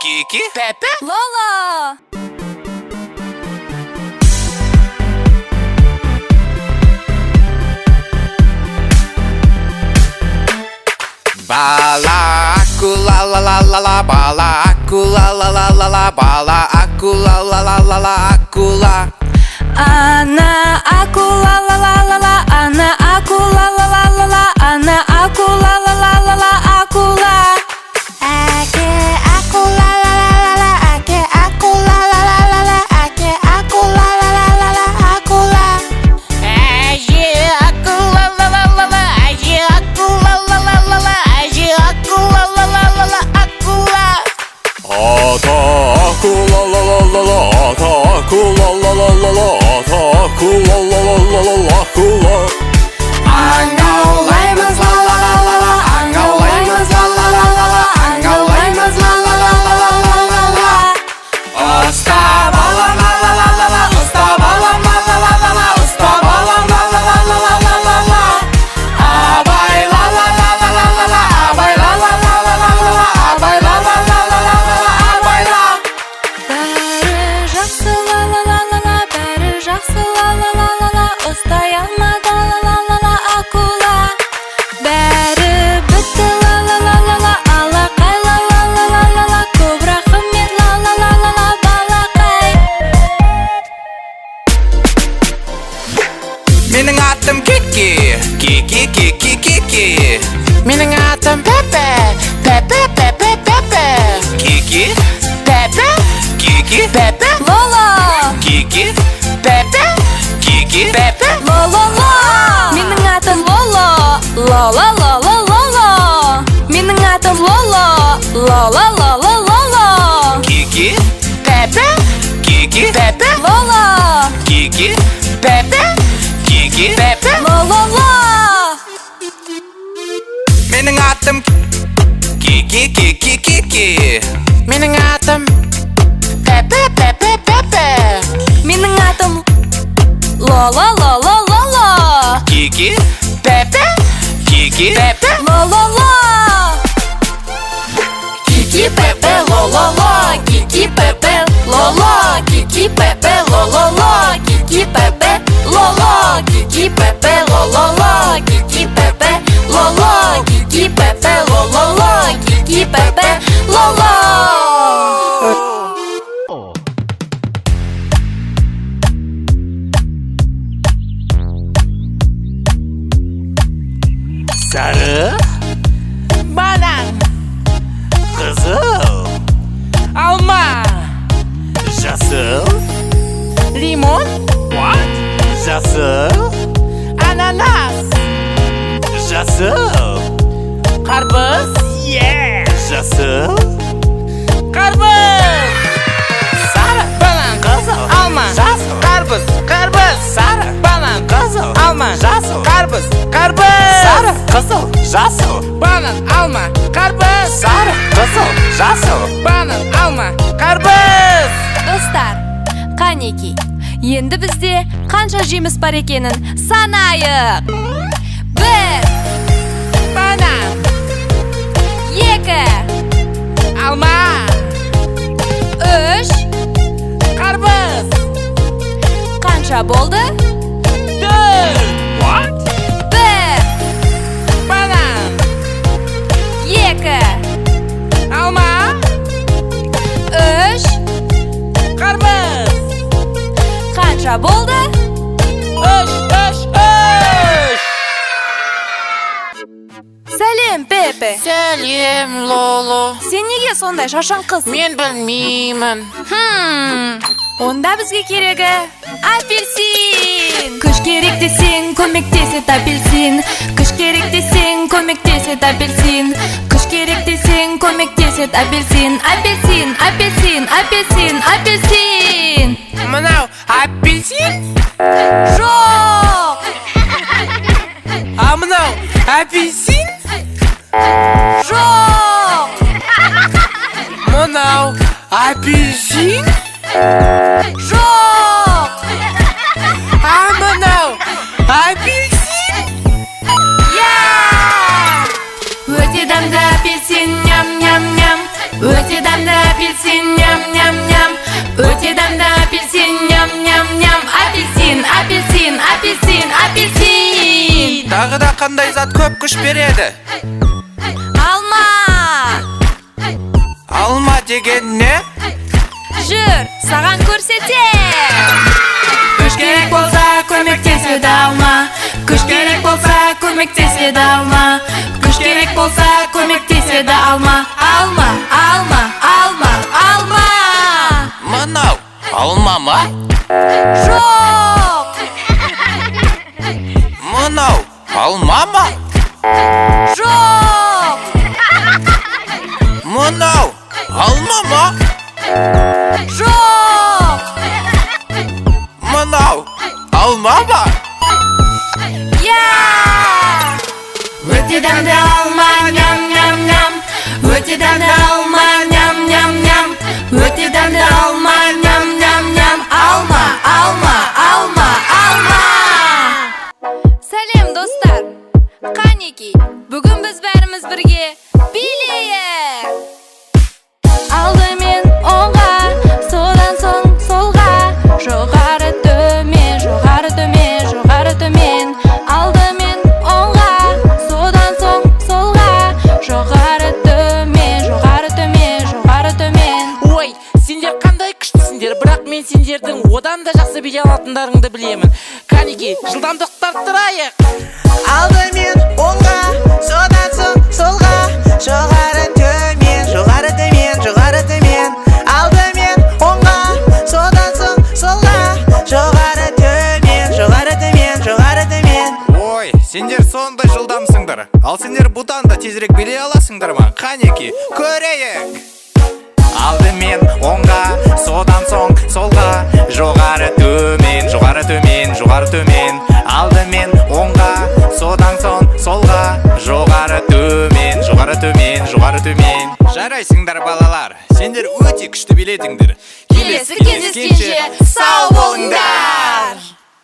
Kiki, Pepe, Lola. Bala aku la la la la la, bala aku la la la la la, bala aku la la la la la, aku la. Ana aku la la la la la, ana aku la la la la la, ana aku la la la la la, aku la. Ake aku la la la la la, ake aku la la la la la, ake aku la la la la la, aku la. Aje aku la la la la la, aje aku la la la la la, aje aku la la la la la, aku la. Ata aku la la la la la, ata aku la la la la la, ata aku la la la la la, aku la. Аңғаулаймыз ла ла ла ла ла, аңғаулаймыз ла ла ла ла ла, аңғаулаймыз ла ла ла ла ла ла ла. Ұстап алам ла ла ла ла ла, ұстап алам ла ла ла ла ла, ұстап алам ла ла ла ла ла ла ла. Абай ла ла ла ла ла ла ла, абай ла ла ла ла ла ла ла, абай ла ла ла ла ла ла ла, абай ла. Бәрі жақсы ла ла ла ла ла, бәрі жақсы ла ла ла ла ла, ұстай алмады ла ла ла ла, акула. Бәрі бітті ла ла ла ла ла, алақай ла ла ла ла ла ла, көп рахмет ла ла ла ла ла, балақай. Менің атым Кики, Кики, Кики, Кики. Менің атым Пепе, Пепе, Пепе, Пепе. Кики, Пепе, Кики, Пепе, Лола. Кики, Пепе, Кики, Пепе. Лола. Менің атым Лола. Лола, Лола, Лола. Менің атым Лола. Лола, Лола, Лола. Кики, Пепе, Кики, Пепе, Кики, Пепе, Кики. Пепе. Лола. Менің атым Кики, Кики, Кики. Менің атым Пепе, Пепе, Пепе. Менің атым Лола, Лола, Лола. Кики, Пепе, Кики, Пепе. Лола. Кики, Пепе, ло-ло-ло. Кики, Пепе, ло-ло. Кики, Пепе, ло-ло-ло. Кики, Пепе, ло-ло. Кики, Пепе, ло-ло-ло. Кики, Пепе, ло-ло. Кики, Пепе, ло-ло-ло. Кики, Пепе, ло-ло. Sarı, Банан, kızıl, алма, жасыл, лимон, жасыл, ананас, жасыл, қарбыз, жасыл, қарбыз. sarı, Банан, kızıl, алма, жасыл, қарбыз, қарбыз. sarı, Банан, kızıl, алма, жасыл, қарбыз, қарбыз. sarı, kızıl, жасыл, Банан, алма, қарбыз. sarı, kızıl, жасыл. Банан, алма, қарбыз. Достар, қанеки, енді бізде қанша жеміс бар екенін санайық. 1, Банан, 2, алма, 3, қарбыз. қанша болды? 4, 1, банан, 2, алма, 3, қарбыз. қанша болды? 3. Сәлем, Пепе. Сәлем, Лоло. Сен неге сондай шашаң қыз? Мен білмеймін. Онда бізге керегі апельсин. Күш керек десең, көмектесет апельсин. Күш керек десең, көмектесет апельсин. Күш керек десең, көмектесет апельсин. Апельсин, апельсин, апельсин, апельсин. Мынау апельсин? Жоқ! А мынау апельсин? Жоқ! Мынау апельсин? Жоқ! А мынау апельсин? Өте дәмді апельсин, ням-ням-ням. Өте дәмді апельсин, ням-ням-ням. Өте дәмді апельсин, ням-ням-ням. Апельсин, апельсин, апельсин, апельсин. Тағы да қандай зат көп күш береді? Алма. Алма деген не? Жүр, саған көрсетем. Күш керек болса көмектеседі алма. Күш керек болса көмектеседі алма. Күш керек болса көмектеседі алма. Алма, алма, алма, алма. Мынау алма ма? Жоқ. Мынау алма ма? Жоқ. Мынау алма ма? Жоқ. Мынау алма ма? Өте дәмді алма, ням-ням-ням. Өте дәмді алма, ням-ням-ням. Өте дәмді алма, ням-ням-ням. Алма, алма, алма, алма. Сәлем достар, қанеки, бүгін біз бәріміз бірге билейік. Алдымен оңға, содан соң солға. Жоғары төмен, жоғары төмен, жоғары төмен. Алдымен оңға, содан соң солға. Жоғары төмен, жоғары төмен, жоғары төмен. Ой, сендер қандай күштісіңдер, бірақ мен сендердің одан да жақсы билей алатындарыңды білемін. Қанеки, жылдамдықты арттырайық. Алдымен оңға, содан соң солға. Жоғары төмен, жоғары төмен, жоғары төмен. Алдымен оңға, содан соң солға. Жоғары төмен, жоғары төмен, жоғары төмен. Ой, сендер сондай жылдамсыңдар. Ал сендер бұдан да тезірек билей аласыңдар ма? Қанеки, көрейік. Алдымен оңға, содан соң солға. Жоғары төмен, жоғары төмен, жоғары төмен. Алдымен оңға, содан соң солға. Жоғары төмен, жоғары төмен, жоғары төмен. Жарайсыңдар балалар, сендер өте күшті биледіңдер. Келесі кездескенше сау болыңдар.